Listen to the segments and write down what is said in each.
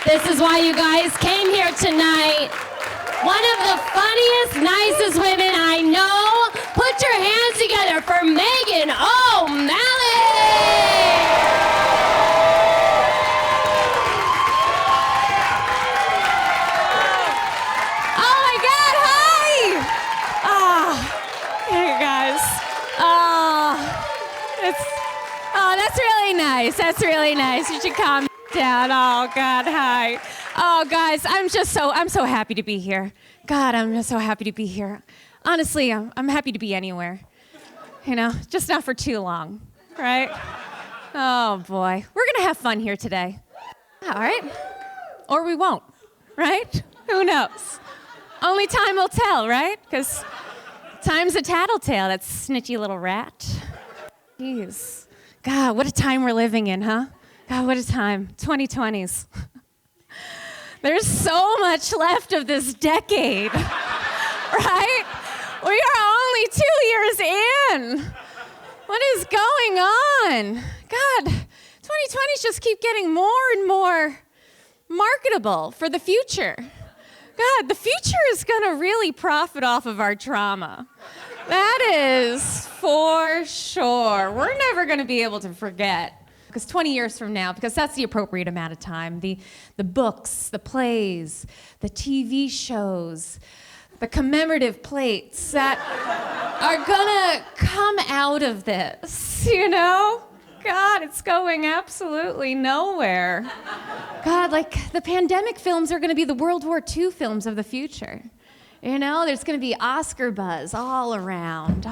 This is why you guys came here tonight. One of the funniest, nicest women I know. Put your hands together for Meghan O'Malley. Oh my God, hi. Hey guys. That's really nice. That's really nice. You should calm down. Oh God, hi. Oh guys, I'm so happy to be here. God, I'm just so happy to be here. Honestly, I'm happy to be anywhere. You know, just not for too long, right? Oh boy, we're gonna have fun here today. All right? Or we won't, right? Who knows? Only time will tell, right? Because time's a tattletale, that snitchy little rat. Jeez. God, what a time we're living in, huh? God, what a time. 2020s. There's so much left of this decade, right? We are only 2 years in. What is going on? God, 2020s just keep getting more and more marketable for the future. God, the future is gonna really profit off of our trauma. That is for sure. We're never gonna be able to forget. Because 20 years from now, because that's the appropriate amount of time, the books, the plays, the TV shows, the commemorative plates that are gonna come out of this, you know? God, it's going absolutely nowhere. God, like the pandemic films are gonna be the World War II films of the future. You know, there's gonna be Oscar buzz all around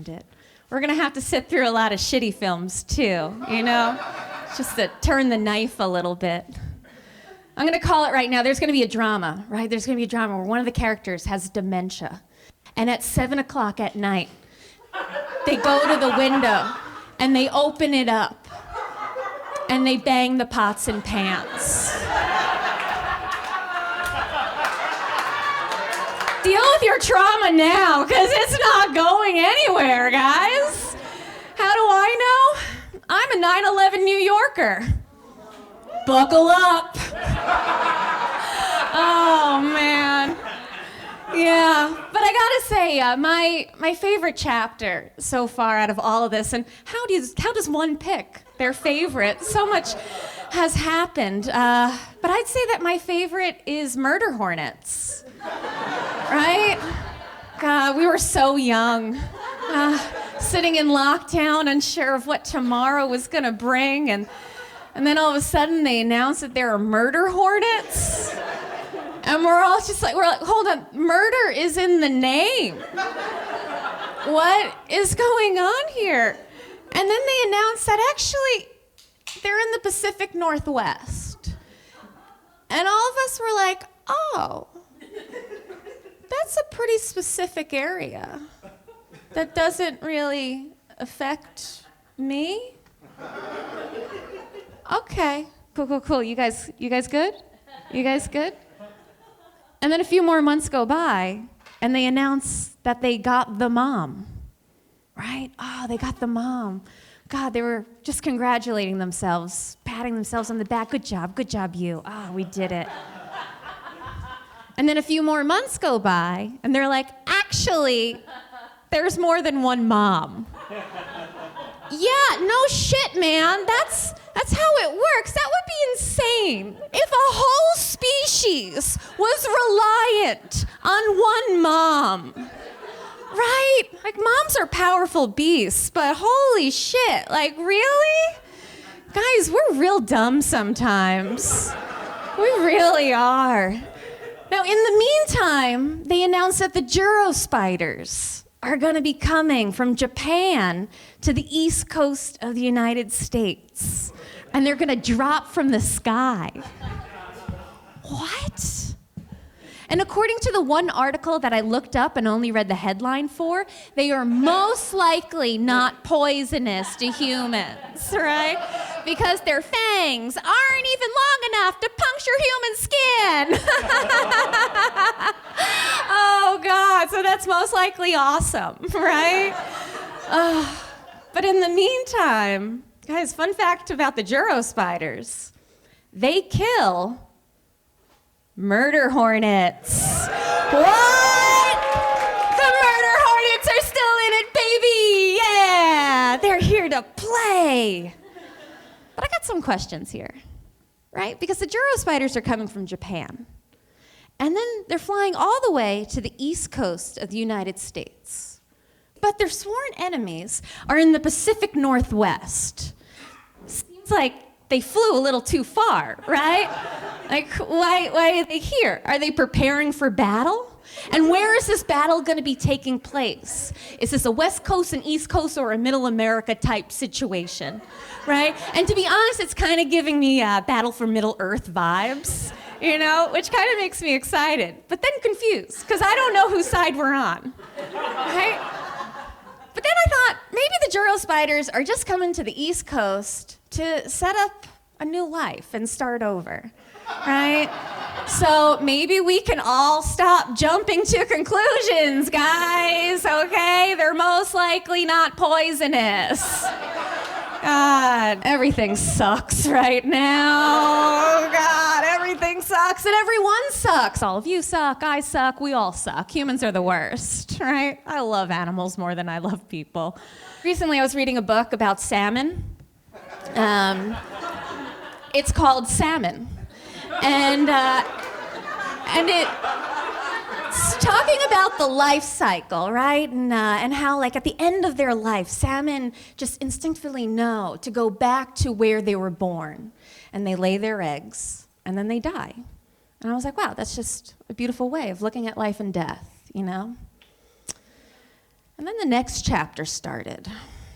it. We're gonna have to sit through a lot of shitty films too, you know? Just to turn the knife a little bit. I'm gonna call it right now, there's gonna be a drama, right? There's gonna be a drama where one of the characters has dementia. And at 7 o'clock at night, they go to the window and they open it up and they bang the pots and pans. Deal with your trauma now, because it's not going anywhere, guys. How do I know? I'm a 9/11 New Yorker. Buckle up. Oh, man. Yeah, but I gotta say, my favorite chapter so far out of all of this, and how does one pick their favorite? So much has happened, but I'd say that my favorite is Murder Hornets. Right? God, we were so young, sitting in lockdown, unsure of what tomorrow was gonna bring, and then all of a sudden they announced that there are murder hornets, and we're like, hold on, murder is in the name. What is going on here? And then they announced that actually they're in the Pacific Northwest, and all of us were like, oh. That's a pretty specific area that doesn't really affect me. Okay, cool. You guys good? You guys good? And then a few more months go by, and they announce that they got the mom, right? Oh, they got the mom. God, they were just congratulating themselves, patting themselves on the back. Good job, you. Oh, we did it. And then a few more months go by, and they're like, actually, there's more than one mom. Yeah, no shit, man. That's how it works. That would be insane. If a whole species was reliant on one mom, right? Like, moms are powerful beasts, but holy shit, like, really? Guys, we're real dumb sometimes. We really are. Now, in the meantime, they announced that the Juro spiders are gonna be coming from Japan to the east coast of the United States. And they're gonna drop from the sky. What? And according to the one article that I looked up and only read the headline for, they are most likely not poisonous to humans, right? Because their fangs aren't even long enough to puncture human skin. Oh God, so that's most likely awesome, right? But in the meantime, guys, fun fact about the Juro spiders, they kill Murder hornets. What? The murder hornets are still in it, baby! Yeah! They're here to play. But I got some questions here, right? Because the Juro spiders are coming from Japan. And then they're flying all the way to the east coast of the United States. But their sworn enemies are in the Pacific Northwest. Seems like they flew a little too far, right? Like, why are they here? Are they preparing for battle? And where is this battle going to be taking place? Is this a West Coast and East Coast or a Middle America type situation, right? And to be honest, it's kind of giving me Battle for Middle Earth vibes, you know, which kind of makes me excited, but then confused, because I don't know whose side we're on, right? But then I thought, maybe the Juro spiders are just coming to the East Coast to set up a new life and start over, right? So maybe we can all stop jumping to conclusions, guys, okay? They're most likely not poisonous. God, everything sucks right now. Oh, God, everything sucks and everyone sucks. All of you suck, I suck, we all suck. Humans are the worst, right? I love animals more than I love people. Recently, I was reading a book about salmon. It's called Salmon. And it's talking about the life cycle, right? And how, like, at the end of their life, salmon just instinctively know to go back to where they were born. And they lay their eggs, and then they die. And I was like, wow, that's just a beautiful way of looking at life and death, you know? And then the next chapter started,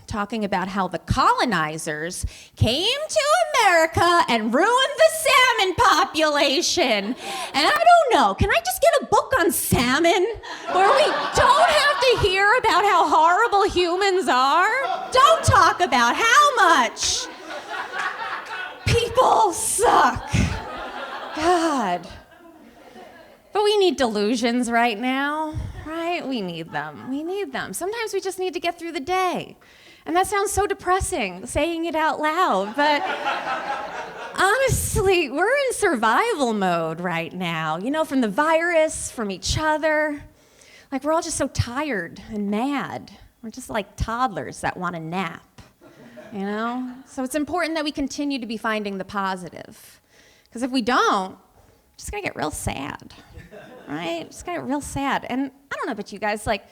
talking about how the colonizers came to America and ruined the salmon population. And I don't know, can I just get a book on salmon where we don't have to hear about how horrible humans are? Don't talk about how much people suck. God. But we need delusions right now, right? We need them. We need them. Sometimes we just need to get through the day. And that sounds so depressing, saying it out loud, but honestly, we're in survival mode right now, you know, from the virus, from each other. Like, we're all just so tired and mad. We're just like toddlers that want a nap, you know? So it's important that we continue to be finding the positive. Because if we don't, we're just gonna get real sad, right? Just gonna get real sad. And I don't know about you guys, like,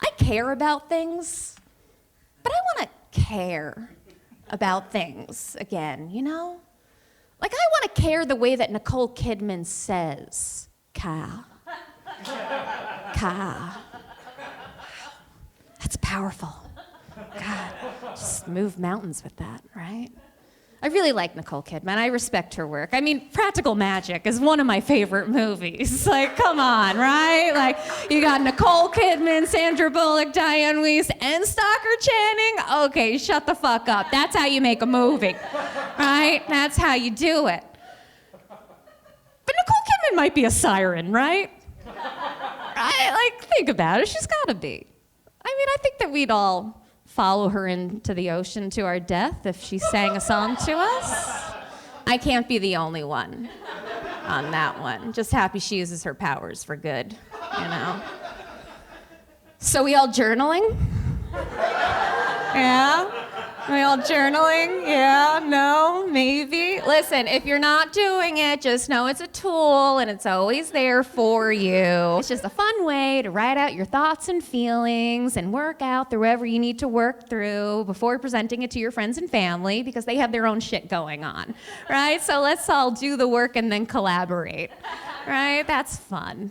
I care about things. But I want to care about things again, you know? Like, I want to care the way that Nicole Kidman says, "Ka." Ka. That's powerful. God, just move mountains with that, right? I really like Nicole Kidman. I respect her work. I mean, Practical Magic is one of my favorite movies. Like, come on, right? Like, you got Nicole Kidman, Sandra Bullock, Diane Weiss, and Stockard Channing. Okay, shut the fuck up. That's how you make a movie, right? That's how you do it. But Nicole Kidman might be a siren, right? Right? Like, think about it. She's got to be. I mean, I think that we'd all follow her into the ocean to our death if she sang a song to us. I can't be the only one on that one. Just happy she uses her powers for good, you know? So we all journaling? Yeah? We all journaling? Yeah? No? Maybe? Listen, if you're not doing it, just know it's a tool and it's always there for you. It's just a fun way to write out your thoughts and feelings and work out through whatever you need to work through before presenting it to your friends and family because they have their own shit going on, right? So let's all do the work and then collaborate, right? That's fun.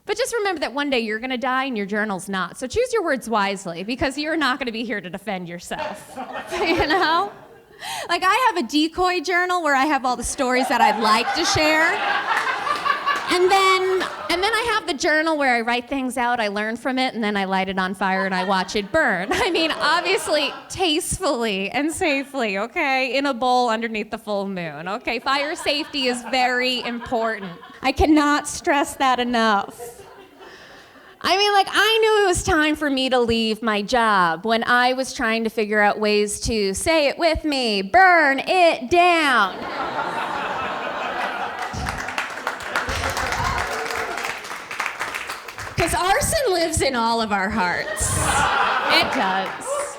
But just remember that one day you're gonna die and your journal's not. So choose your words wisely because you're not gonna be here to defend yourself, you know? Like, I have a decoy journal where I have all the stories that I'd like to share. And then I have the journal where I write things out, I learn from it, and then I light it on fire and I watch it burn. I mean, obviously, tastefully and safely, okay? In a bowl underneath the full moon, okay? Fire safety is very important. I cannot stress that enough. I mean, like, I knew it was time for me to leave my job when I was trying to figure out ways to, say it with me, burn it down. Because arson lives in all of our hearts. It does.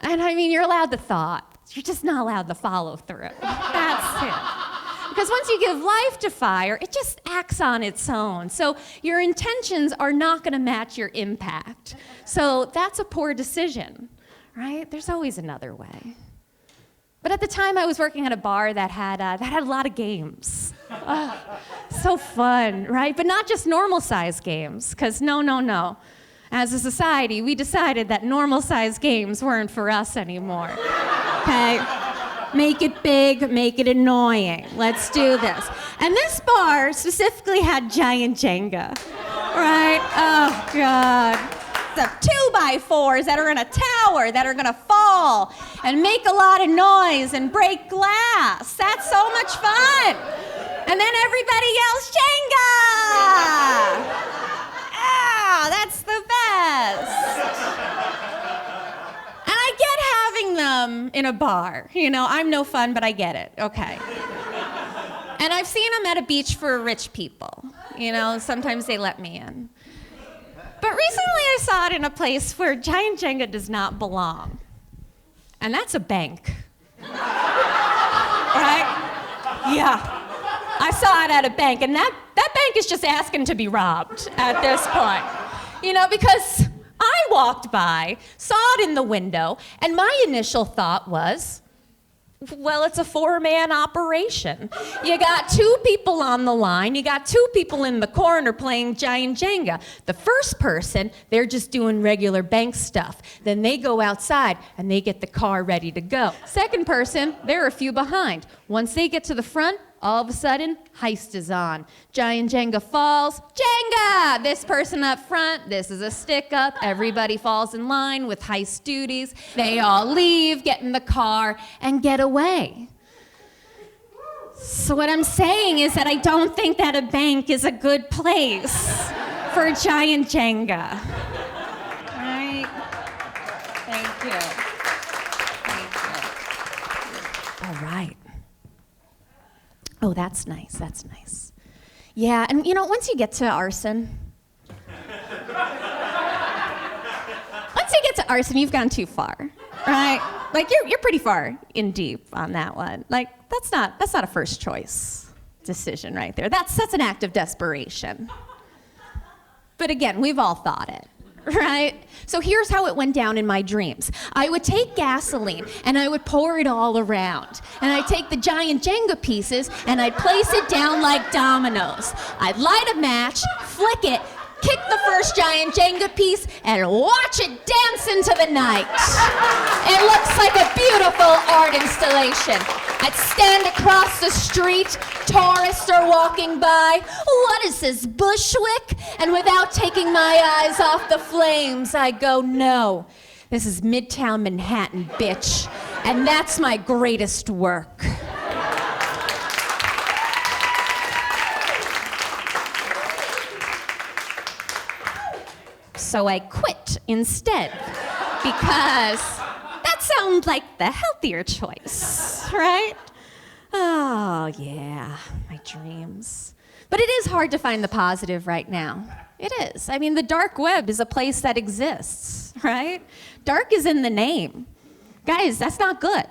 And I mean, you're allowed the thought. You're just not allowed to follow through. That's it. Because once you give life to fire, it just acts on its own. So your intentions are not going to match your impact. So that's a poor decision, right? There's always another way. But at the time, I was working at a bar that had a lot of games. So fun, right? But not just normal-sized games, because no. As a society, we decided that normal-sized games weren't for us anymore. Okay? Make it big, make it annoying. Let's do this. And this bar specifically had giant Jenga, right? Oh, God. The 2x4s that are in a tower that are gonna fall and make a lot of noise and break glass. That's so much fun. And then everybody yells, Jenga! Ah, that's the best. And I get having them in a bar. You know, I'm no fun, but I get it. Okay. And I've seen them at a beach for rich people. You know, sometimes they let me in. But recently I saw it in a place where giant Jenga does not belong. And that's a bank. Right? Yeah. I saw it at a bank, and that bank is just asking to be robbed at this point. You know, because I walked by, saw it in the window, and my initial thought was, well, it's a 4-man operation. You got 2 people on the line, you got 2 people in the corner playing giant Jenga. The first person, they're just doing regular bank stuff. Then they go outside and they get the car ready to go. Second person, they're a few behind. Once they get to the front, all of a sudden, heist is on. Giant Jenga falls. Jenga! This person up front, this is a stick up. Everybody falls in line with heist duties. They all leave, get in the car, and get away. So what I'm saying is that I don't think that a bank is a good place for giant Jenga. All right? Thank you. Thank you. All right. Oh, that's nice, that's nice. Yeah, and you know, once you get to arson, you've gone too far, right? Like you're pretty far in deep on that one. Like that's not a first choice decision right there. That's an act of desperation. But again, we've all thought it. Right? So here's how it went down in my dreams. I would take gasoline and I would pour it all around. And I'd take the giant Jenga pieces and I'd place it down like dominoes. I'd light a match, flick it, kick the first giant Jenga piece, and watch it dance into the night. It looks like a beautiful art installation. I'd stand across the street, tourists are walking by. What is this, Bushwick? And without taking my eyes off the flames, I go, no, this is Midtown Manhattan, bitch. And that's my greatest work. So I quit instead, because that sounds like the healthier choice, right? Oh, yeah, my dreams. But it is hard to find the positive right now. It is. I mean, the dark web is a place that exists, right? Dark is in the name. Guys, that's not good.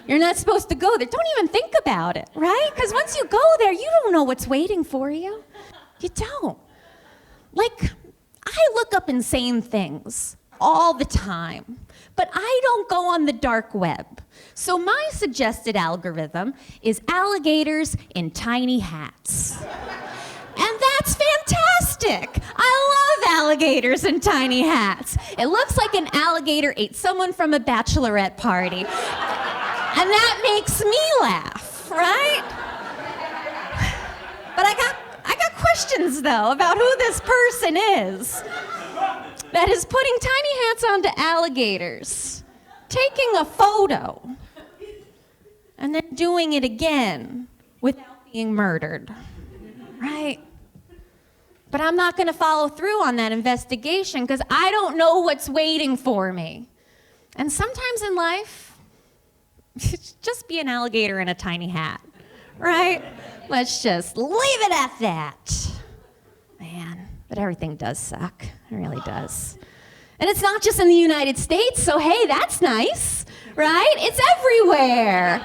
You're not supposed to go there. Don't even think about it, right? Because once you go there, you don't know what's waiting for you. You don't. Like, I look up insane things all the time, but I don't go on the dark web. So my suggested algorithm is alligators in tiny hats. And that's fantastic. I love alligators in tiny hats. It looks like an alligator ate someone from a bachelorette party. And that makes me laugh, right? But I got questions, though, about who this person is that is putting tiny hats onto alligators, taking a photo, and then doing it again without being murdered, right? But I'm not going to follow through on that investigation because I don't know what's waiting for me. And sometimes in life, just be an alligator in a tiny hat, right? Let's just leave it at that. Man, But everything does suck. It really does. And it's not just in the United States, so hey, that's nice, right? It's everywhere.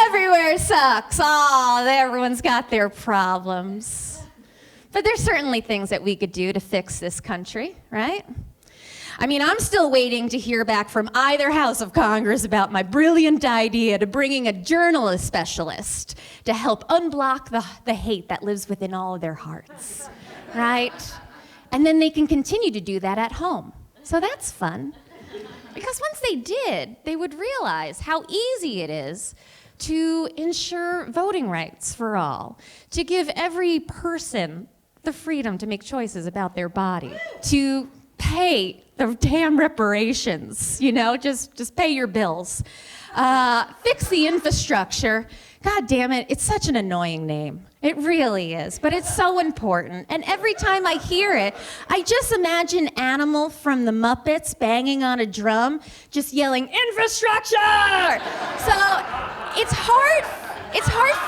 Everywhere sucks. Oh, everyone's got their problems. But there's certainly things that we could do to fix this country, right? I mean, I'm still waiting to hear back from either House of Congress about my brilliant idea to bringing a journalist specialist to help unblock the hate that lives within all of their hearts, right? And then they can continue to do that at home. So that's fun. Because once they did, they would realize how easy it is to ensure voting rights for all, to give every person the freedom to make choices about their body, to pay the damn reparations, just pay your bills. Fix the infrastructure. God damn it, it's such an annoying name. It really is, but it's so important. And every time I hear it, I just imagine Animal from the Muppets banging on a drum, just yelling, infrastructure! So it's hard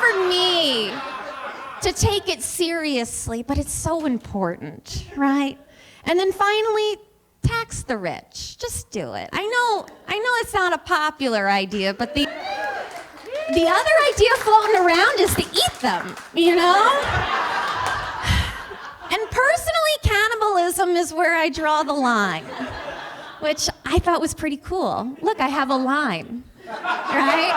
for me to take it seriously, but it's so important, right? And then finally, tax the rich. Just do it. I know it's not a popular idea, but the other idea floating around is to eat them, And personally, cannibalism is where I draw the line, which I thought was pretty cool. Look, I have a line, right?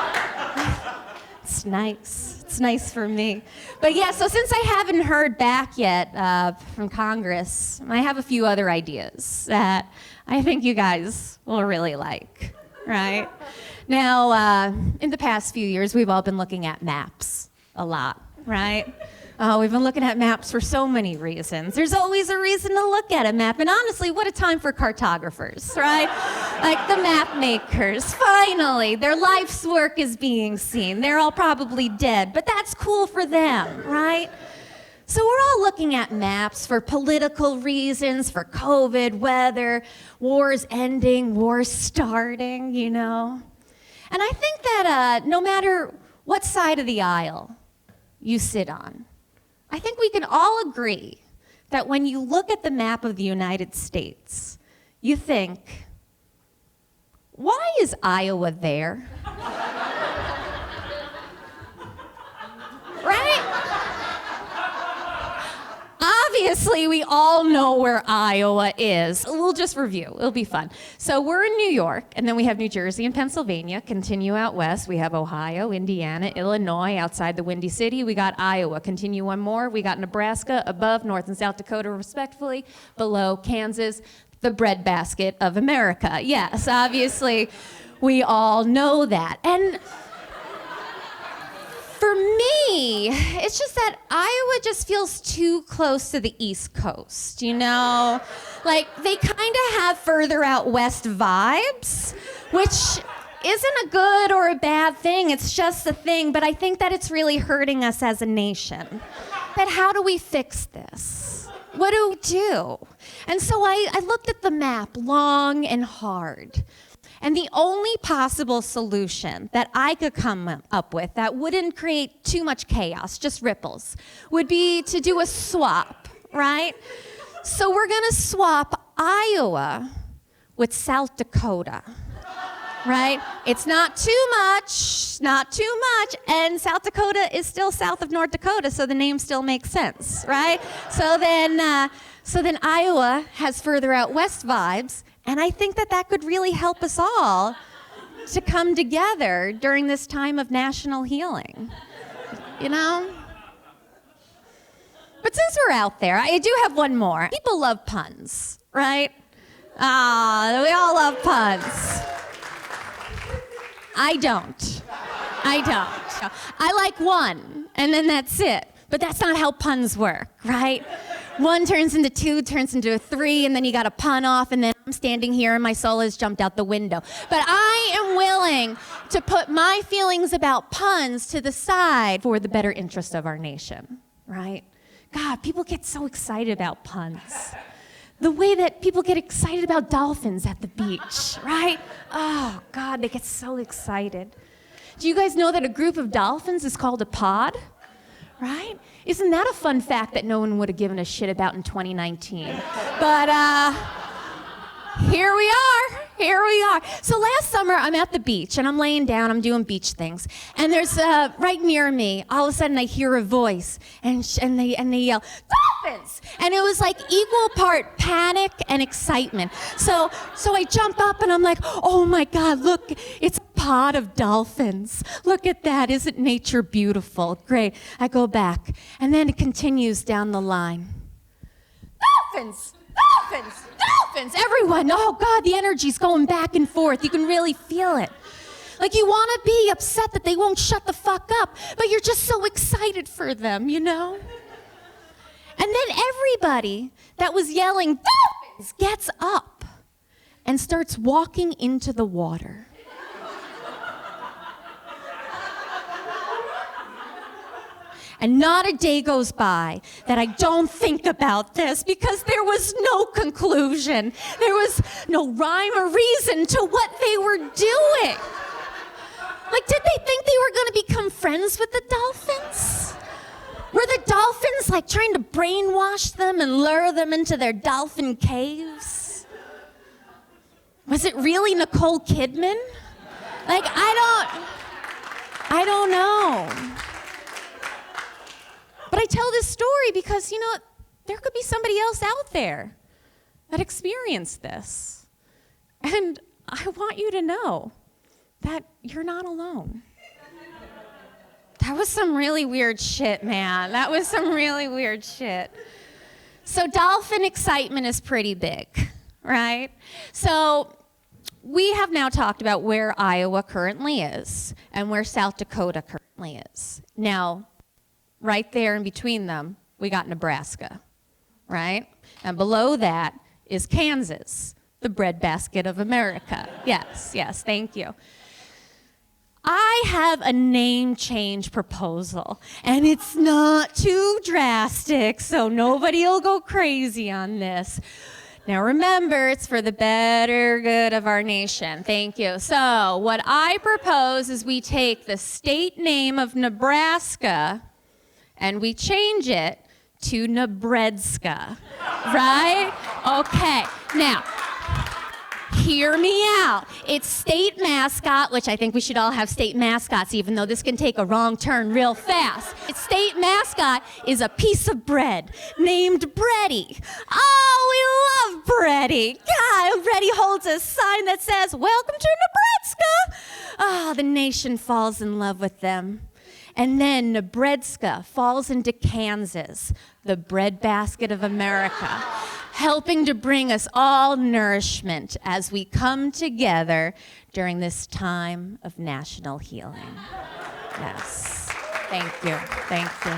It's nice. It's nice for me. But yeah, so since I haven't heard back yet from Congress, I have a few other ideas that I think you guys will really like, right? Now, in the past few years, we've all been looking at maps a lot, right? Oh, we've been looking at maps for so many reasons. There's always a reason to look at a map. And honestly, what a time for cartographers, right? Like the map makers. Finally, their life's work is being seen. They're all probably dead, but that's cool for them, right? So we're all looking at maps for political reasons, for COVID, weather, wars ending, wars starting, And I think that no matter what side of the aisle you sit on, I think we can all agree that when you look at the map of the United States, you think, why is Iowa there? Right? Obviously, we all know where Iowa is. We'll just review. It'll be fun. So we're in New York, and then we have New Jersey and Pennsylvania. Continue out west. We have Ohio, Indiana, Illinois. Outside the Windy City, we got Iowa. Continue one more. We got Nebraska. Above, North and South Dakota, respectively. Below, Kansas, the breadbasket of America. Yes, obviously, we all know that. And for me, it's just that Iowa just feels too close to the East Coast, Like, they kind of have further out west vibes, which isn't a good or a bad thing. It's just a thing, but I think that it's really hurting us as a nation. But how do we fix this? What do we do? And so I looked at the map long and hard. And the only possible solution that I could come up with that wouldn't create too much chaos, just ripples, would be to do a swap, right? So we're gonna swap Iowa with South Dakota, right? It's not too much, and South Dakota is still south of North Dakota, so the name still makes sense, right? So then Iowa has further out west vibes, and I think that could really help us all to come together during this time of national healing, But since we're out there, I do have one more. People love puns, right? We all love puns. I don't. I like one, and then that's it. But that's not how puns work, right? One turns into two, turns into a three, and then you got a pun off, and then I'm standing here and my soul has jumped out the window. But I am willing to put my feelings about puns to the side for the better interest of our nation, right? God, people get so excited about puns. The way that people get excited about dolphins at the beach, right? Oh, God, they get so excited. Do you guys know that a group of dolphins is called a pod? right? Isn't that a fun fact that no one would have given a shit about in 2019? But here we are. So last summer, I'm at the beach, and I'm laying down, I'm doing beach things. And there's, right near me, all of a sudden I hear a voice, and they yell, "Dolphins!" And it was like equal part panic and excitement. So I jump up, and I'm like, oh my God, look, it's a pod of dolphins. Look at that, isn't nature beautiful? Great, I go back, and then it continues down the line. Dolphins! Dolphins! Dolphins! Everyone, oh God, the energy's going back and forth. You can really feel it. Like you want to be upset that they won't shut the fuck up, but you're just so excited for them, you know? And then everybody that was yelling, "Dolphins!" gets up and starts walking into the water. And not a day goes by that I don't think about this, because there was no conclusion. There was no rhyme or reason to what they were doing. Like, did they think they were going to become friends with the dolphins? Were the dolphins like trying to brainwash them and lure them into their dolphin caves? Was it really Nicole Kidman? Like, I don't know. But I tell this story because, you know, there could be somebody else out there that experienced this. And I want you to know that you're not alone. That was some really weird shit, man. That was some really weird shit. So dolphin excitement is pretty big, right? So we have now talked about where Iowa currently is and where South Dakota currently is. Now, right there in between them, we got Nebraska, right? And below that is Kansas, the breadbasket of America. Yes, thank you. I have a name change proposal, and it's not too drastic, so nobody will go crazy on this. Now remember, it's for the better good of our nation. Thank you. So what I propose is we take the state name of Nebraska and we change it to Nebraska, right? Okay, now, hear me out. It's state mascot, which I think we should all have state mascots, even though this can take a wrong turn real fast. Its state mascot is a piece of bread named Bready. Oh, we love Bready. God, Bready holds a sign that says, "Welcome to Nebraska." Oh, the nation falls in love with them. And then Nebraska falls into Kansas, the breadbasket of America, helping to bring us all nourishment as we come together during this time of national healing. Yes. Thank you. Thank you.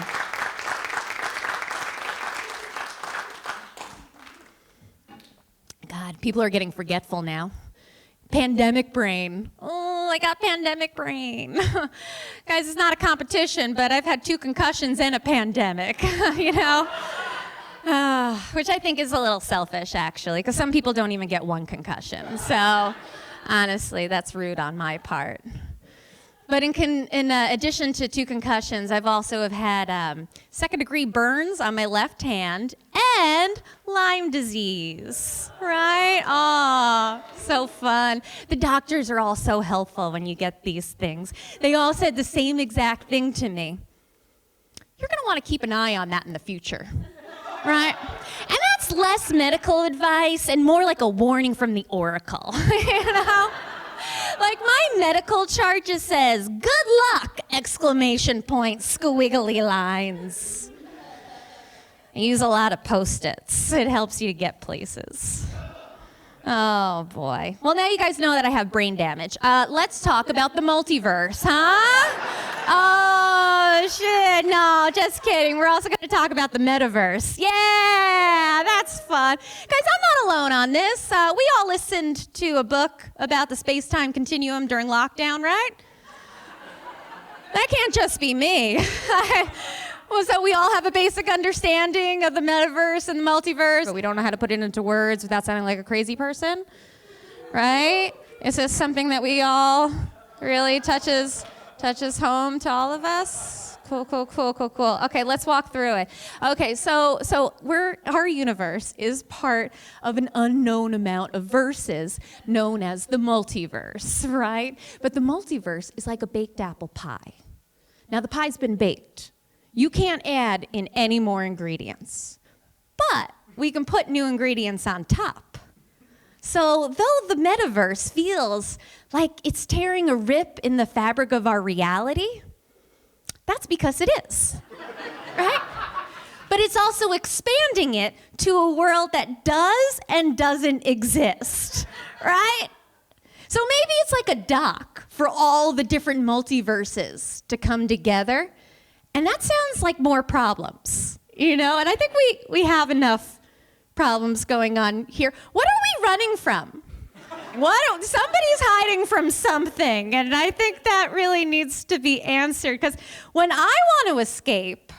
God, people are getting forgetful now. Pandemic brain. Oh, I got pandemic brain. Guys, it's not a competition, but I've had 2 concussions and a pandemic, you know? Which I think is a little selfish, actually, because some people don't even get 1 concussion. So, honestly, that's rude on my part. But in addition to 2 concussions, I've also have had second-degree burns on my left hand and Lyme disease, right? Oh, so fun. The doctors are all so helpful when you get these things. They all said the same exact thing to me. You're going to want to keep an eye on that in the future, right? And that's less medical advice and more like a warning from the oracle, you know? Like my medical chart just says, "Good luck!" exclamation point, squiggly lines. I use a lot of Post-its. It helps you to get places. Oh boy. Well, now you guys know that I have brain damage. Let's talk about the multiverse, huh? Oh shit, no, just kidding. We're also going to talk about the metaverse. Yeah, that's fun. Guys, I'm not alone on this. We all listened to a book about the space-time continuum during lockdown, right? That can't just be me. Well, so we all have a basic understanding of the metaverse and the multiverse, but we don't know how to put it into words without sounding like a crazy person, right? Is this something that we all really touches home to all of us? Cool. Okay, let's walk through it. Okay, so our universe is part of an unknown amount of verses known as the multiverse, right? But the multiverse is like a baked apple pie. Now the pie's been baked. You can't add in any more ingredients, but we can put new ingredients on top. So though the metaverse feels like it's tearing a rip in the fabric of our reality, that's because it is, right? But it's also expanding it to a world that does and doesn't exist, right? So maybe it's like a dock for all the different multiverses to come together, and that sounds like more problems, and I think we have enough problems going on here. What are we running from? Somebody's hiding from something, and I think that really needs to be answered, because when I want to escape,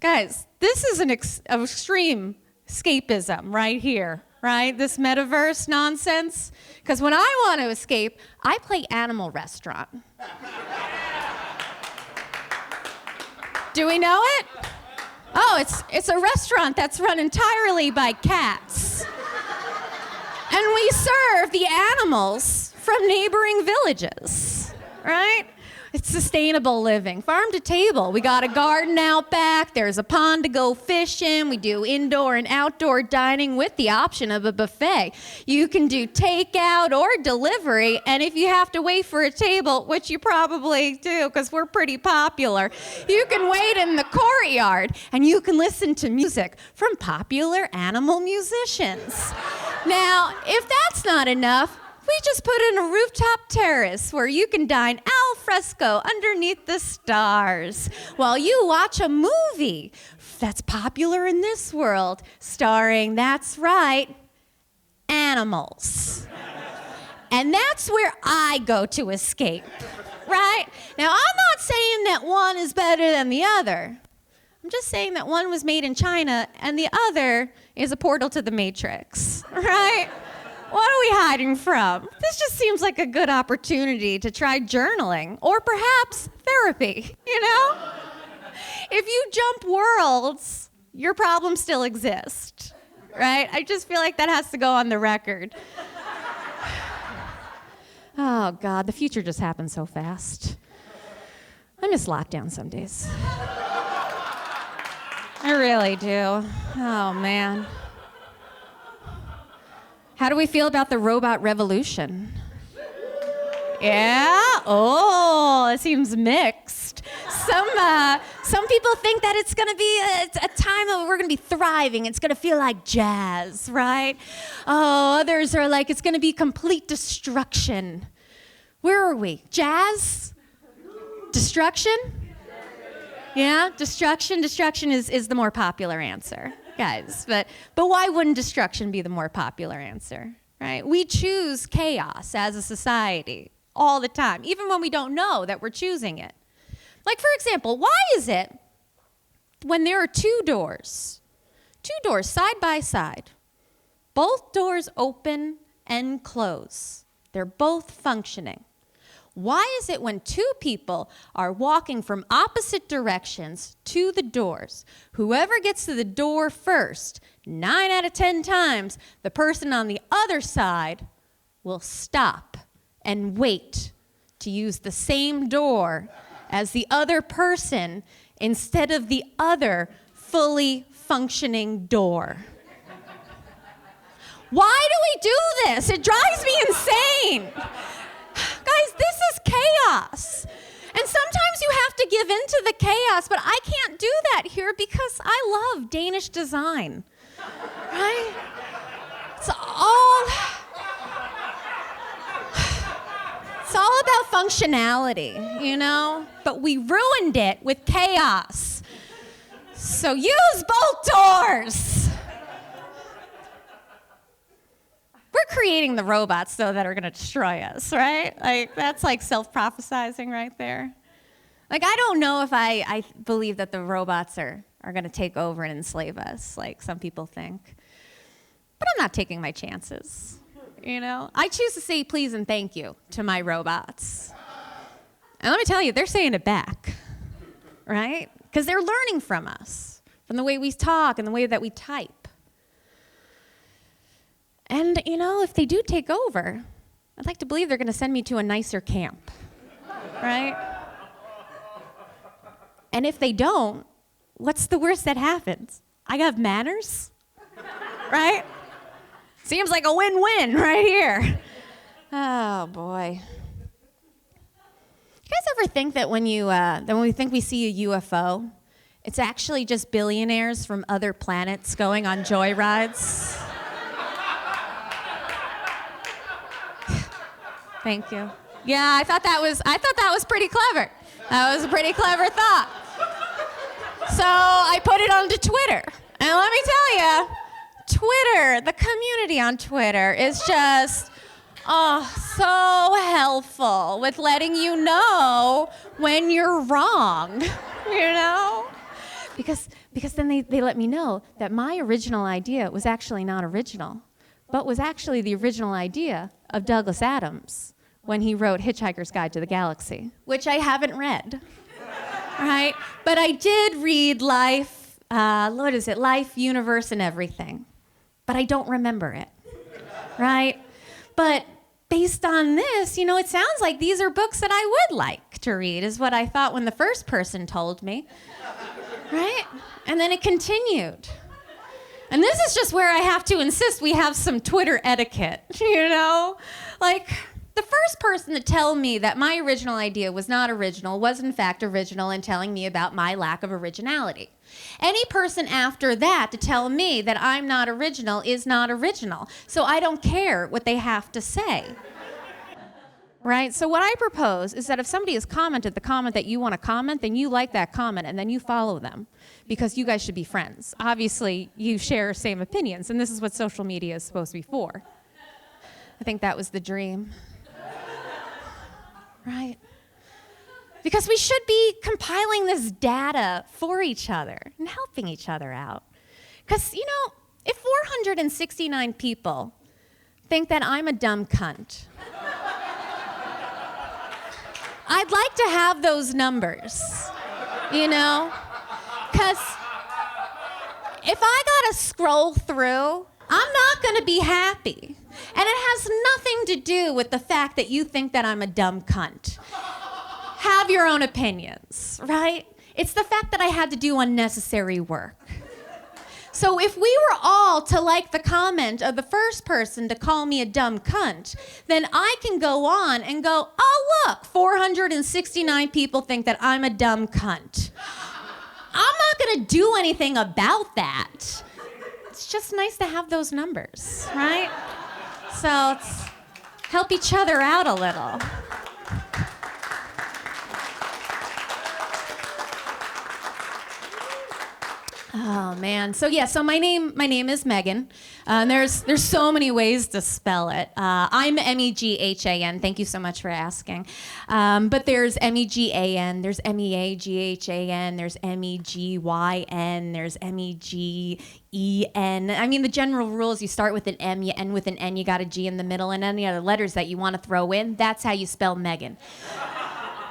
guys, this is an extreme escapism right here, right? This metaverse nonsense, because when I want to escape, I play Animal Restaurant. Do we know it? Oh, it's a restaurant that's run entirely by cats. And we serve the animals from neighboring villages, right? It's sustainable living. Farm to table. We got a garden out back. There's a pond to go fishing. We do indoor and outdoor dining with the option of a buffet. You can do takeout or delivery, and if you have to wait for a table, which you probably do because we're pretty popular, you can wait in the courtyard, and you can listen to music from popular animal musicians. Now, if that's not enough, we just put in a rooftop terrace where you can dine al fresco underneath the stars while you watch a movie that's popular in this world, starring, that's right, animals. And that's where I go to escape, right? Now, I'm not saying that one is better than the other. I'm just saying that one was made in China and the other is a portal to the Matrix, right? What are we hiding from? This just seems like a good opportunity to try journaling or perhaps therapy, If you jump worlds, your problems still exist, right? I just feel like that has to go on the record. Oh, God, the future just happens so fast. I miss lockdown some days. I really do. Oh, man. How do we feel about the robot revolution? Yeah? Oh, it seems mixed. Some people think that it's going to be a time that we're going to be thriving. It's going to feel like jazz, right? Oh, others are like, it's going to be complete destruction. Where are we? Jazz? Destruction? Yeah, destruction. Destruction is the more popular answer, guys. But why wouldn't destruction be the more popular answer, right? We choose chaos as a society all the time, even when we don't know that we're choosing it. Like, for example, why is it when there are two doors side by side, both doors open and close, they're both functioning, why is it when two people are walking from opposite directions to the doors, whoever gets to the door first, 9 out of 10 times, the person on the other side will stop and wait to use the same door as the other person instead of the other fully functioning door? Why do we do this? It drives me insane. Guys, this is chaos. And sometimes you have to give in to the chaos, but I can't do that here because I love Danish design, right? It's all about functionality, But we ruined it with chaos. So use both doors. We're creating the robots, though, that are going to destroy us, right? Like, that's like self-prophesizing right there. Like, I don't know if I believe that the robots are going to take over and enslave us, like some people think. But I'm not taking my chances, I choose to say please and thank you to my robots. And let me tell you, they're saying it back. right? Because they're learning from us, from the way we talk and the way that we type. And, if they do take over, I'd like to believe they're going to send me to a nicer camp, right? And if they don't, what's the worst that happens? I have manners, right? Seems like a win-win right here. Oh, boy. You guys ever think that when we think we see a UFO, it's actually just billionaires from other planets going on joyrides? Thank you. Yeah, I thought that was pretty clever. That was a pretty clever thought. So I put it onto Twitter. And let me tell you, Twitter, the community on Twitter is just so helpful with letting you know when you're wrong, Because then they let me know that my original idea was actually not original, but was actually the original idea of Douglas Adams when he wrote Hitchhiker's Guide to the Galaxy, which I haven't read, right? But I did read Life, Life, Universe, and Everything, but I don't remember it, right? But based on this, it sounds like these are books that I would like to read, is what I thought when the first person told me, right? And then it continued. And this is just where I have to insist we have some Twitter etiquette, Like, the first person to tell me that my original idea was not original was in fact original in telling me about my lack of originality. Any person after that to tell me that I'm not original is not original. So I don't care what they have to say. Right? So what I propose is that if somebody has commented the comment that you want to comment, then you like that comment and then you follow them because you guys should be friends. Obviously, you share same opinions, and this is what social media is supposed to be for. I think that was the dream. Right? Because we should be compiling this data for each other and helping each other out. Because, if 469 people think that I'm a dumb cunt, I'd like to have those numbers, Because if I gotta scroll through, I'm not gonna be happy. And it has nothing to do with the fact that you think that I'm a dumb cunt. Have your own opinions, right? It's the fact that I had to do unnecessary work. So if we were all to like the comment of the first person to call me a dumb cunt, then I can go on and go, oh, look, 469 people think that I'm a dumb cunt. I'm not going to do anything about that. It's just nice to have those numbers, right? So let's help each other out a little. Oh man, so my name is Meghan. There's so many ways to spell it. I'm Meghan. Thank you so much for asking. But there's Megan, there's Meaghan, there's Megyn, there'sEgen. I mean, the general rule is you start with an M, you end with an N, you got a G in the middle, and any other letters that you want to throw in. That's how you spell Meghan.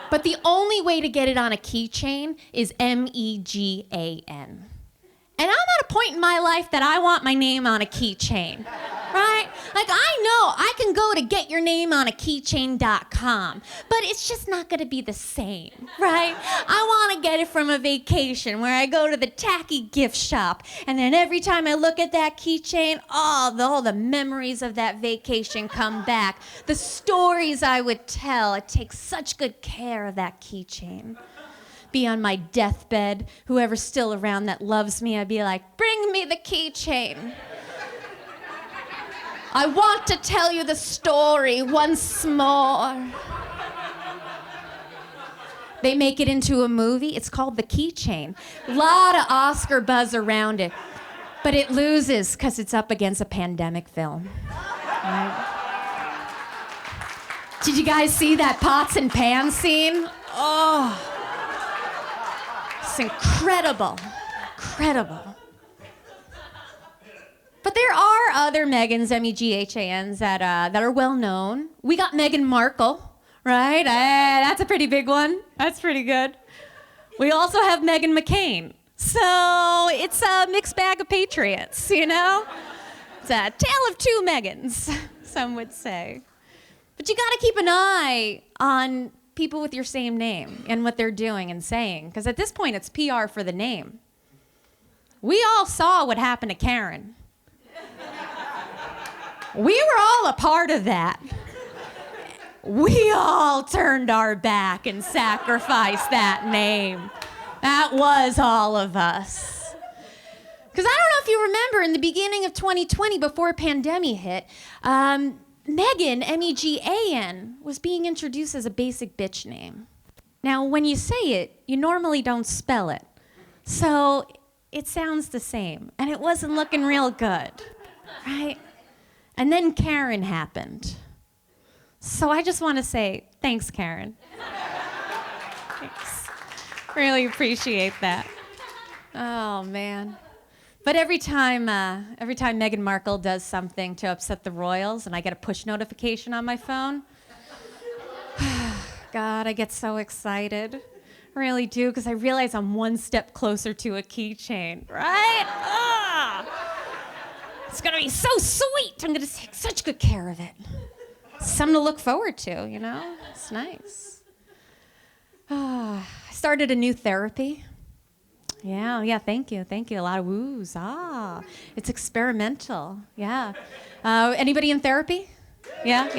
But the only way to get it on a keychain is Megan. And I'm at a point in my life that I want my name on a keychain, right? Like, I know I can go to getyourname-on-a-keychain.com, but it's just not gonna be the same, right? I wanna get it from a vacation where I go to the tacky gift shop, and then every time I look at that keychain, all the memories of that vacation come back. The stories I would tell. I take such good care of that keychain. Be on my deathbed, whoever's still around that loves me, I'd be like, bring me the keychain. I want to tell you the story once more. They make it into a movie. It's called The Keychain. A lot of Oscar buzz around it, but it loses because it's up against a pandemic film. Right? Did you guys see that pots and pans scene? Oh. It's incredible. But there are other Megans, Meghans, that are well known. We got Meghan Markle, right? That's a pretty big one. That's pretty good. We also have Meghan McCain. So it's a mixed bag of patriots, you know? It's a tale of two Megans, some would say. But you gotta keep an eye on people with your same name and what they're doing and saying, because at this point it's PR for the name. We all saw what happened to Karen. We were all a part of that. We all turned our back and sacrificed that name. That was all of us. Because I don't know if you remember, in the beginning of 2020, before pandemic hit, Meghan, Megan, was being introduced as a basic bitch name. Now, when you say it, you normally don't spell it. So it sounds the same, and it wasn't looking real good, right? And then Karen happened. So I just want to say, thanks, Karen. Thanks. Really appreciate that. Oh, man. But every time Meghan Markle does something to upset the royals and I get a push notification on my phone, God, I get so excited. I really do, because I realize I'm one step closer to a keychain, right? It's gonna be so sweet. I'm gonna take such good care of it. Something to look forward to, you know? It's nice. I started a new therapy. Yeah, thank you. A lot of woos. It's experimental, yeah. Anybody in therapy? Yeah.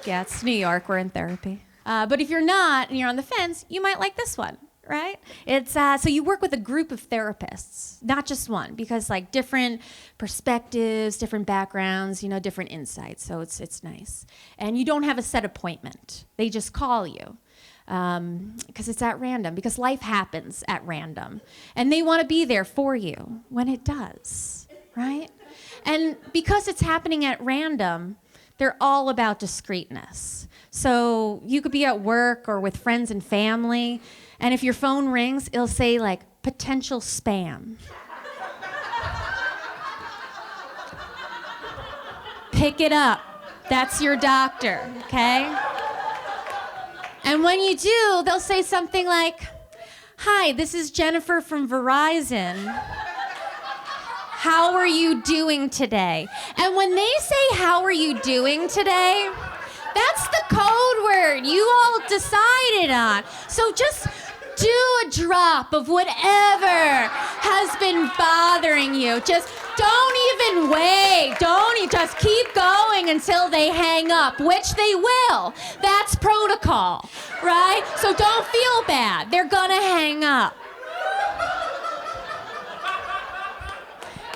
Yeah, it's New York, we're in therapy. But if you're not and you're on the fence, you might like this one, right? It's so you work with a group of therapists, not just one, because like different perspectives, different backgrounds, you know, different insights. So it's nice. And you don't have a set appointment. They just call you. Because it's at random, because life happens at random. And they want to be there for you when it does, right? And because it's happening at random, they're all about discreetness. So you could be at work or with friends and family, and if your phone rings, it'll say like, potential spam. Pick it up. That's your doctor, okay? And when you do, they'll say something like, hi, this is Jennifer from Verizon. How are you doing today? And when they say, how are you doing today, that's the code word you all decided on. So just do a drop of whatever has been bothering you. Just don't even wait. Just keep going until they hang up, which they will. That's protocol, right? So don't feel bad. They're gonna hang up.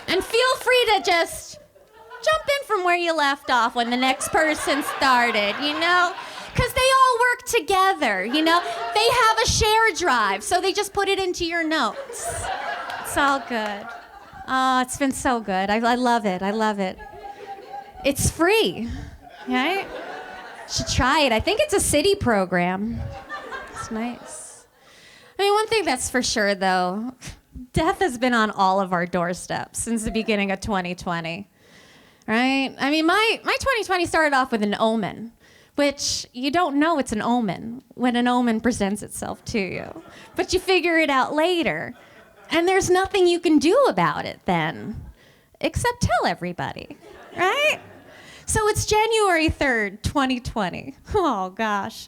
And feel free to just jump in from where you left off when the next person started, you know? Because they all work together, you know? They have a share drive, so they just put it into your notes. It's all good. Oh, it's been so good. I love it. It's free, right? Should try it. I think it's a city program. It's nice. I mean, one thing that's for sure, though, death has been on all of our doorsteps since the beginning of 2020, right? I mean, my 2020 started off with an omen, which you don't know it's an omen when an omen presents itself to you, but you figure it out later. And there's nothing you can do about it then, except tell everybody, right? So it's January 3rd, 2020. Oh, gosh.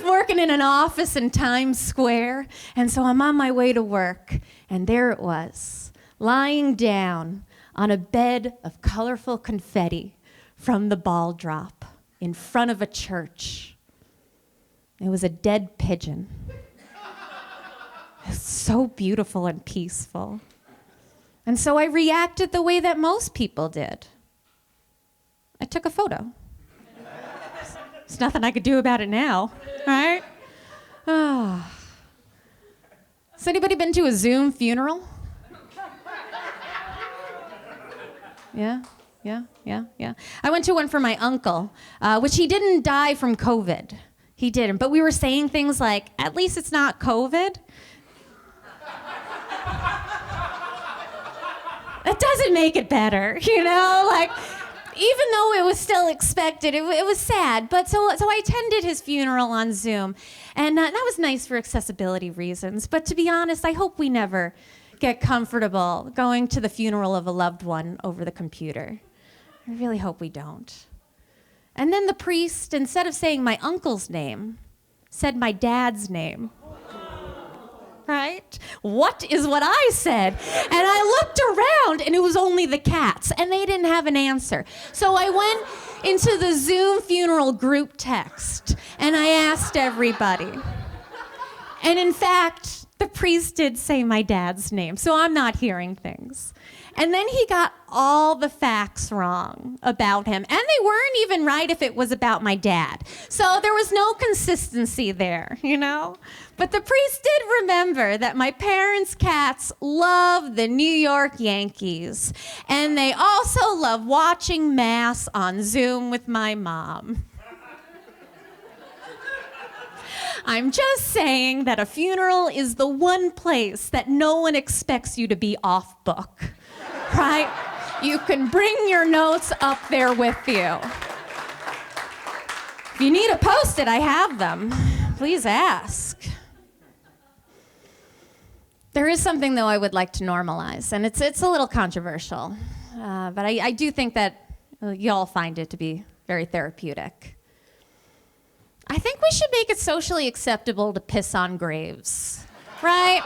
Working in an office in Times Square, and so I'm on my way to work, and there it was, lying down on a bed of colorful confetti from the ball drop in front of a church. It was a dead pigeon. It's so beautiful and peaceful. And so I reacted the way that most people did. I took a photo. There's nothing I could do about it now, right? Oh. Has anybody been to a Zoom funeral? Yeah. I went to one for my uncle, which he didn't die from COVID. He didn't, but we were saying things like, at least it's not COVID. That doesn't make it better, you know? Like, even though it was still expected, it was sad. But so I attended his funeral on Zoom, and that was nice for accessibility reasons. But to be honest, I hope we never get comfortable going to the funeral of a loved one over the computer. I really hope we don't. And then the priest, instead of saying my uncle's name, said my dad's name. Right? What is what I said? And I looked around and it was only the cats and they didn't have an answer. So I went into the Zoom funeral group text and I asked everybody. And in fact, the priest did say my dad's name, so I'm not hearing things. And then he got all the facts wrong about him. And they weren't even right if it was about my dad. So there was no consistency there, you know? But the priest did remember that my parents' cats love the New York Yankees. And they also love watching Mass on Zoom with my mom. I'm just saying that a funeral is the one place that no one expects you to be off book. Right? You can bring your notes up there with you. If you need a Post-it, I have them. Please ask. There is something, though, I would like to normalize, and it's a little controversial. But I do think that y'all find it to be very therapeutic. I think we should make it socially acceptable to piss on graves, right?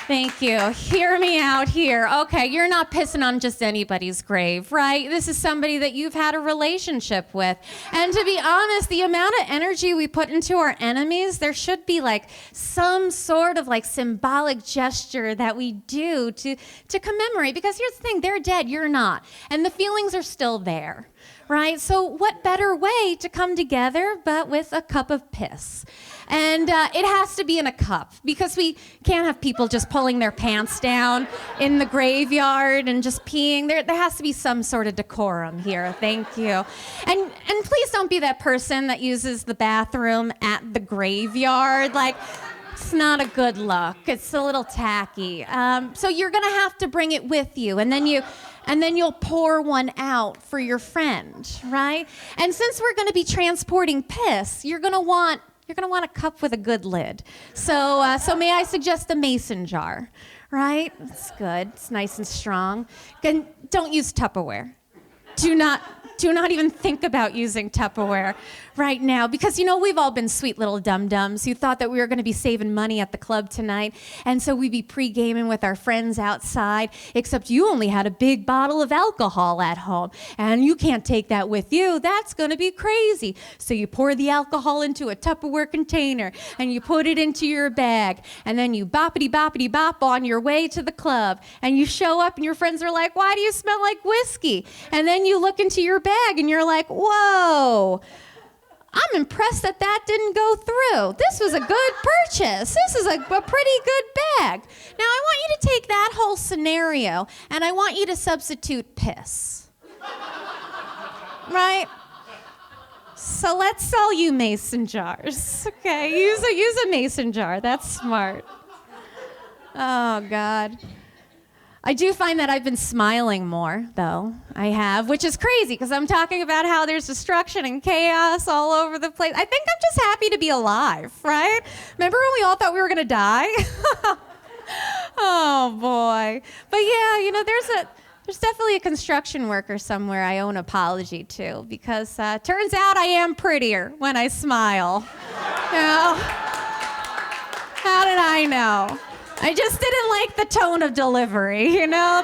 Thank you. Hear me out here. Okay, you're not pissing on just anybody's grave, right? This is somebody that you've had a relationship with. And to be honest, the amount of energy we put into our enemies, there should be like some sort of like symbolic gesture that we do to commemorate. Because here's the thing, they're dead, you're not. And the feelings are still there. Right? So what better way to come together but with a cup of piss? And it has to be in a cup because we can't have people just pulling their pants down in the graveyard and just peeing. There has to be some sort of decorum here. Thank you. And please don't be that person that uses the bathroom at the graveyard. Like, it's not a good look. It's a little tacky. So you're going to have to bring it with you. And then you'll pour one out for your friend, right? And since we're going to be transporting piss, you're going to want a cup with a good lid. So may I suggest a mason jar, right? It's good. It's nice and strong. And don't use Tupperware. Do not even think about using Tupperware right now because, you know, we've all been sweet little dum-dums who thought that we were going to be saving money at the club tonight, and so we'd be pre-gaming with our friends outside, except you only had a big bottle of alcohol at home, and you can't take that with you. That's going to be crazy. So you pour the alcohol into a Tupperware container, and you put it into your bag, and then you boppity-boppity-bop on your way to the club, and you show up, and your friends are like, why do you smell like whiskey? And then you look into your bag, and you're like, whoa, I'm impressed that didn't go through. This was a good purchase. This is a pretty good bag. Now, I want you to take that whole scenario, and I want you to substitute piss. Right? So let's sell you mason jars. Okay, use a mason jar. That's smart. Oh, God. I do find that I've been smiling more, though. I have, which is crazy, because I'm talking about how there's destruction and chaos all over the place. I think I'm just happy to be alive, right? Remember when we all thought we were going to die? Oh, boy. But yeah, you know, there's definitely a construction worker somewhere I owe an apology to, because turns out I am prettier when I smile. You know? How did I know? I just didn't like the tone of delivery, you know?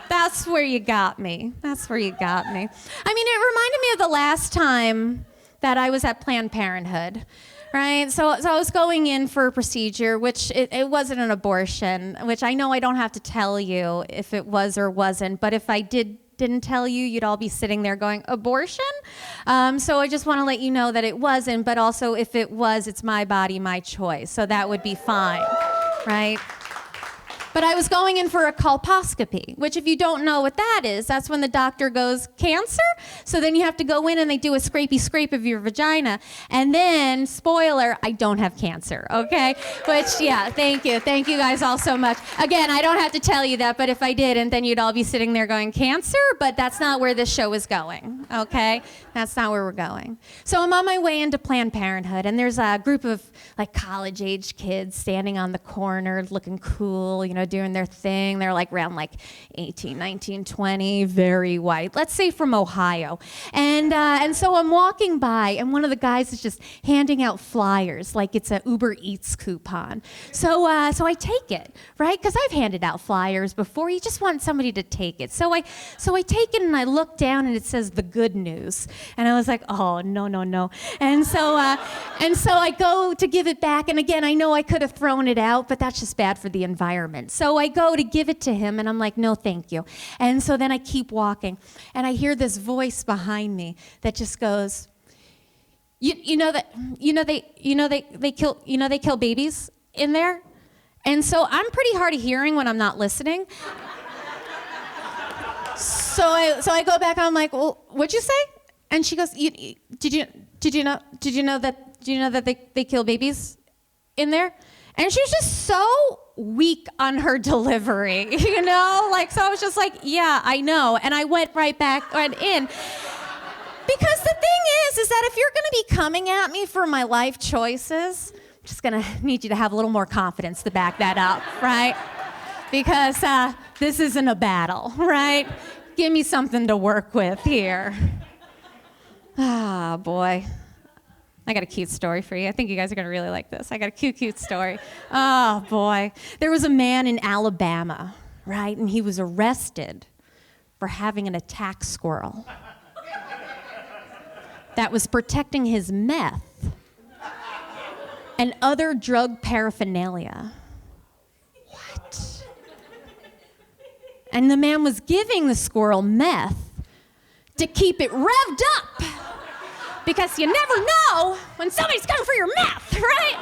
That's where you got me. That's where you got me. I mean, it reminded me of the last time that I was at Planned Parenthood, right? So I was going in for a procedure, which it wasn't an abortion, which I know I don't have to tell you if it was or wasn't, but if I didn't tell you, you'd all be sitting there going, abortion? So I just want to let you know that it wasn't, but also if it was, it's my body, my choice. So that would be fine, right? But I was going in for a colposcopy, which if you don't know what that is, that's when the doctor goes, cancer? So then you have to go in and they do a scrapey scrape of your vagina. And then, spoiler, I don't have cancer, okay? Which, yeah, thank you. Thank you guys all so much. Again, I don't have to tell you that, but if I didn't, then you'd all be sitting there going, cancer? But that's not where this show is going, okay? That's not where we're going. So I'm on my way into Planned Parenthood, and there's a group of like college-age kids standing on the corner looking cool, you know, doing their thing. They're like around like 18, 19, 20, very white. Let's say from Ohio. And so I'm walking by, and one of the guys is just handing out flyers like it's an Uber Eats coupon. So I take it, right? Because I've handed out flyers before. You just want somebody to take it. So I take it, and I look down, and it says the good news. And I was like, oh, no. And so I go to give it back, and again, I know I could have thrown it out, but that's just bad for the environment. So I go to give it to him, and I'm like, no, thank you. And so then I keep walking, and I hear this voice behind me that just goes, they kill babies in there. And so I'm pretty hard of hearing when I'm not listening. So I go back, and I'm like, well, what'd you say? And she goes, did you know that they kill babies in there? And she was just so weak on her delivery, you know? Like, so I was just like, yeah, I know. And I went right back in. Because the thing is that if you're gonna be coming at me for my life choices, I'm just gonna need you to have a little more confidence to back that up, right? Because this isn't a battle, right? Give me something to work with here. Ah, boy. I got a cute story for you. I think you guys are going to really like this. I got a cute story. Oh, boy. There was a man in Alabama, right? And he was arrested for having an attack squirrel that was protecting his meth and other drug paraphernalia. What? And the man was giving the squirrel meth to keep it revved up. Because you never know when somebody's coming for your meth, right?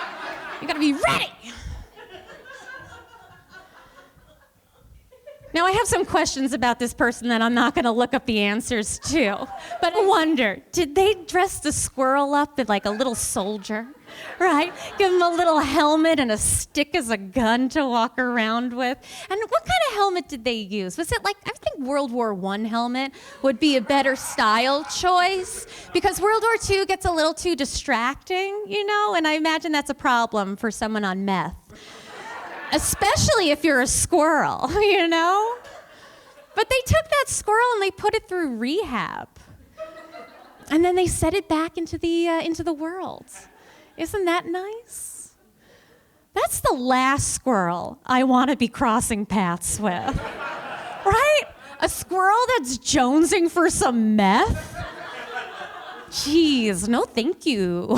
You gotta be ready. Now, I have some questions about this person that I'm not gonna look up the answers to. But I wonder, did they dress the squirrel up like a little soldier, right? Give him a little helmet and a stick as a gun to walk around with. And what kind of helmet did they use? Was it like, I think World War I helmet would be a better style choice, because World War II gets a little too distracting, you know? And I imagine that's a problem for someone on meth. Especially if you're a squirrel, you know? But they took that squirrel and they put it through rehab. And then they set it back into the world. Isn't that nice? That's the last squirrel I want to be crossing paths with. Right? A squirrel that's jonesing for some meth? Jeez, no thank you.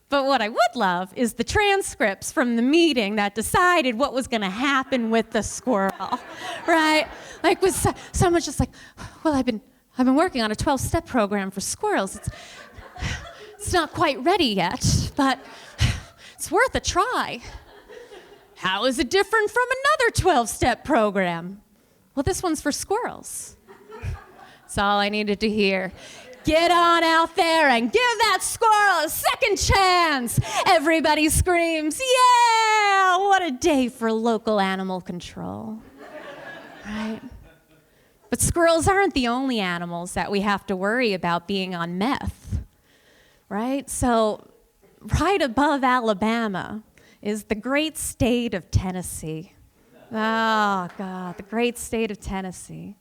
But what I would love is the transcripts from the meeting that decided what was going to happen with the squirrel, right? Like, was someone just like, well, I've been working on a 12-step program for squirrels. It's not quite ready yet, but it's worth a try. How is it different from another 12-step program? Well, this one's for squirrels. That's all I needed to hear. Get on out there and give that squirrel a second chance. Everybody screams, yeah, what a day for local animal control, right? But squirrels aren't the only animals that we have to worry about being on meth, right? So right above Alabama is the great state of Tennessee. Oh, God, the great state of Tennessee.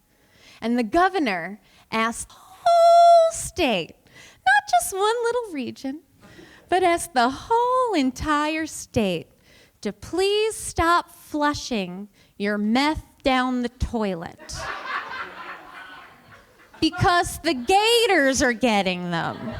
And the governor asked whole state, not just one little region, but as the whole entire state, to please stop flushing your meth down the toilet. Because the gators are getting them.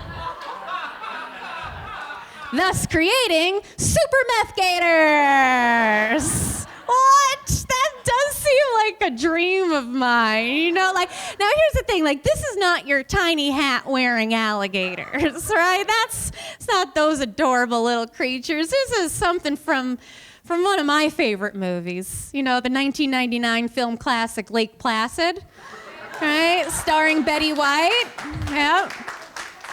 Thus creating super meth gators. What? That does seem like a dream of mine. You know, like, now here's the thing, like, this is not your tiny hat wearing alligators, right? It's not those adorable little creatures. This is something from one of my favorite movies. You know, the 1999 film classic Lake Placid, right? Starring Betty White. Yep.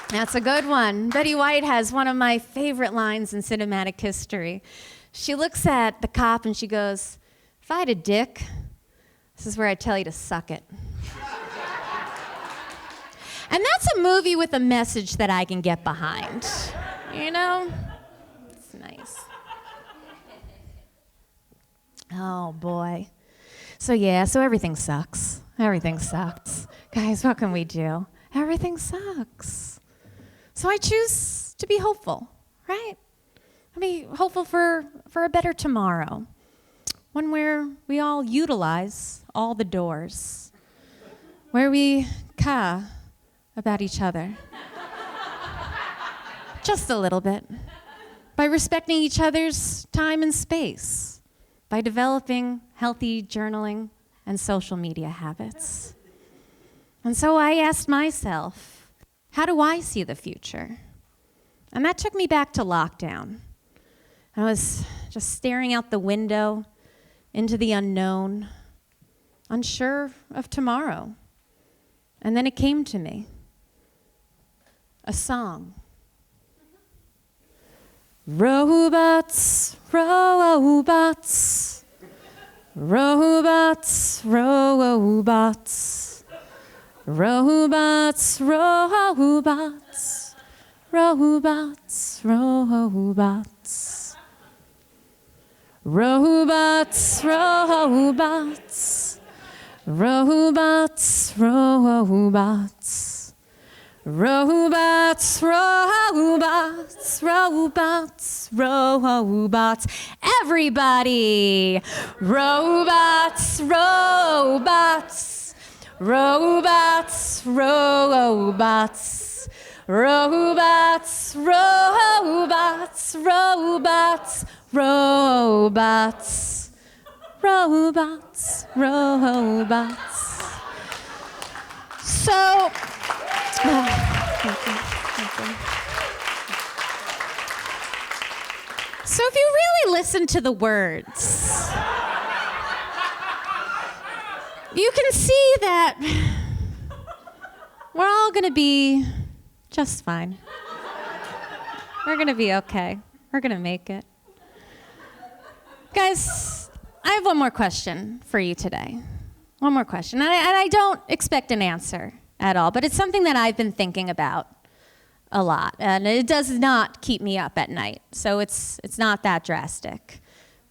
That's a good one. Betty White has one of my favorite lines in cinematic history. She looks at the cop and she goes, "If I had a dick, this is where I tell you to suck it." And that's a movie with a message that I can get behind. You know? It's nice. Oh, boy. So everything sucks. Everything sucks. Guys, what can we do? Everything sucks. So I choose to be hopeful, right? I'll be hopeful for a better tomorrow. One where we all utilize all the doors. Where we care about each other. Just a little bit. By respecting each other's time and space. By developing healthy journaling and social media habits. And so I asked myself, how do I see the future? And that took me back to lockdown. I was just staring out the window into the unknown, unsure of tomorrow. And then it came to me, a song. Robots, robots, robots, robots, robots, robots, robots, robots, robots, robots, robots, robots. Robots, robots, robots, robots. Everybody! Robots, robots, robots, robots, robots, robots, robots, robots, robots, robots. So, thank you. So if you really listen to the words, you can see that we're all gonna be just fine. We're gonna be okay. We're gonna make it. Guys, I have one more question for you today. One more question, and I don't expect an answer at all, but it's something that I've been thinking about a lot, and it does not keep me up at night, so it's not that drastic,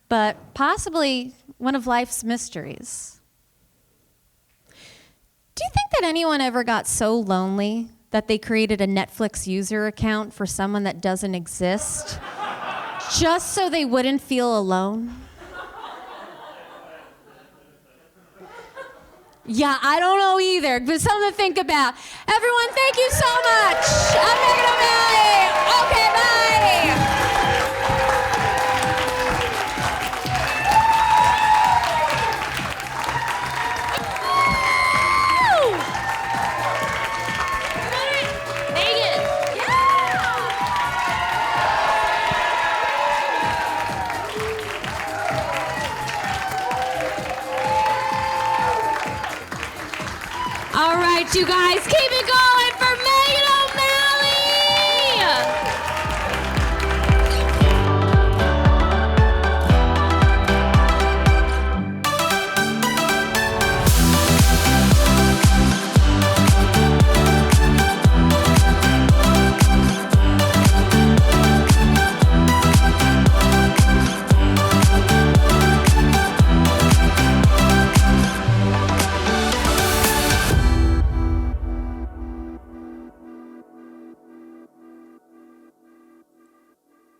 but possibly one of life's mysteries. Do you think that anyone ever got so lonely that they created a Netflix user account for someone that doesn't exist, just so they wouldn't feel alone? Yeah, I don't know either, but something to think about. Everyone, thank you so much. I'm Meghan O'Malley. Okay, bye. Megan. All right, you guys, keep